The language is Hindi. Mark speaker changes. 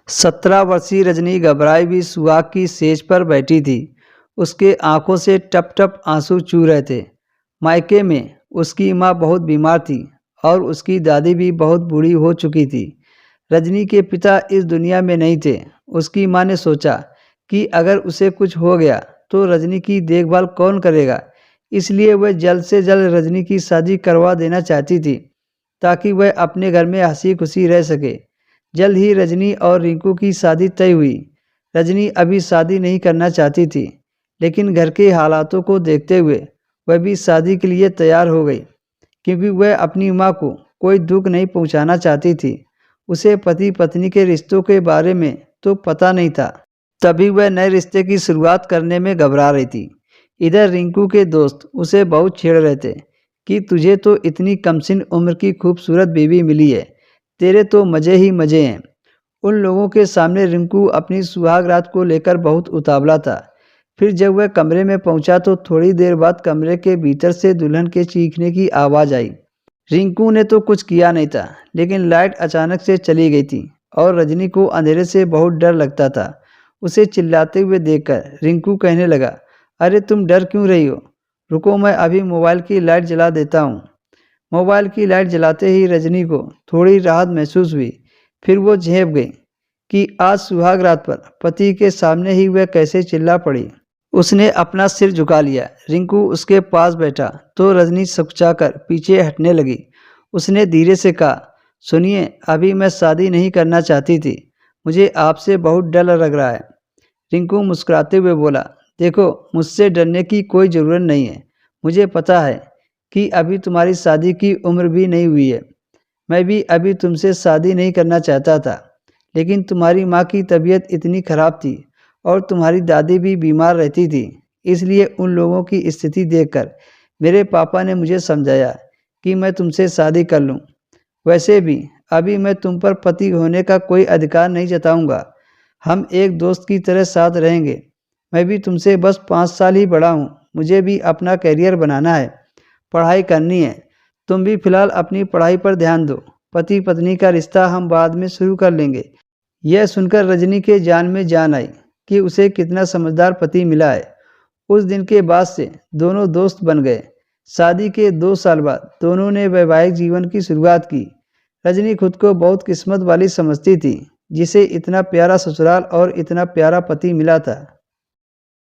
Speaker 1: 17 वर्षीय रजनी घबराई भी सुहाग की सेज पर बैठी थी। उसके आंखों से टप टप आंसू चू रहे थे। मायके में उसकी माँ बहुत बीमार थी और उसकी दादी भी बहुत बूढ़ी हो चुकी थी। रजनी के पिता इस दुनिया में नहीं थे। उसकी माँ ने सोचा कि अगर उसे कुछ हो गया तो रजनी की देखभाल कौन करेगा। इसलिए वह जल्द से जल्द रजनी की शादी करवा देना चाहती थी ताकि वह अपने घर में हंसी खुशी रह सके। जल्द ही रजनी और रिंकू की शादी तय हुई। रजनी अभी शादी नहीं करना चाहती थी, लेकिन घर के हालातों को देखते हुए वह भी शादी के लिए तैयार हो गई, क्योंकि वह अपनी माँ को कोई दुख नहीं पहुंचाना चाहती थी। उसे पति पत्नी के रिश्तों के बारे में तो पता नहीं था, तभी वह नए रिश्ते की शुरुआत करने में घबरा रही थी। इधर रिंकू के दोस्त उसे बहुत छेड़ रहे थे कि तुझे तो इतनी कमसिन उम्र की खूबसूरत बीवी मिली है, तेरे तो मज़े ही मज़े हैं। उन लोगों के सामने रिंकू अपनी सुहाग रात को लेकर बहुत उतावला था। फिर जब वह कमरे में पहुंचा तो थोड़ी देर बाद कमरे के भीतर से दुल्हन के चीखने की आवाज़ आई। रिंकू ने तो कुछ किया नहीं था, लेकिन लाइट अचानक से चली गई थी और रजनी को अंधेरे से बहुत डर लगता था। उसे चिल्लाते हुए देखकर रिंकू कहने लगा, अरे तुम डर क्यों रही हो? रुको, मैं अभी मोबाइल की लाइट जला देता हूँ। मोबाइल की लाइट जलाते ही रजनी को थोड़ी राहत महसूस हुई। फिर वो झेप गई कि आज सुहाग रात पर पति के सामने ही वह कैसे चिल्ला पड़ी। उसने अपना सिर झुका लिया। रिंकू उसके पास बैठा तो रजनी सकचाकर पीछे हटने लगी। उसने धीरे से कहा, सुनिए, अभी मैं शादी नहीं करना चाहती थी, मुझे आपसे बहुत डर लग रहा है। रिंकू मुस्कुराते हुए बोला, देखो, मुझसे डरने की कोई ज़रूरत नहीं है। मुझे पता है कि अभी तुम्हारी शादी की उम्र भी नहीं हुई है। मैं भी अभी तुमसे शादी नहीं करना चाहता था, लेकिन तुम्हारी माँ की तबीयत इतनी खराब थी और तुम्हारी दादी भी बीमार रहती थी, इसलिए उन लोगों की स्थिति देखकर मेरे पापा ने मुझे समझाया कि मैं तुमसे शादी कर लूँ। वैसे भी अभी मैं तुम पर पति होने का कोई अधिकार नहीं जताऊँगा। हम एक दोस्त की तरह साथ रहेंगे। मैं भी तुमसे बस 5 साल ही बड़ा हूँ। मुझे भी अपना करियर बनाना है, पढ़ाई करनी है। तुम भी फिलहाल अपनी पढ़ाई पर ध्यान दो। पति पत्नी का रिश्ता हम बाद में शुरू कर लेंगे। यह सुनकर रजनी के जान में जान आई कि उसे कितना समझदार पति मिला है। उस दिन के बाद से दोनों दोस्त बन गए। शादी के 2 साल बाद दोनों ने वैवाहिक जीवन की शुरुआत की। रजनी खुद को बहुत किस्मत वाली समझती थी, जिसे इतना प्यारा ससुराल और इतना प्यारा पति मिला था।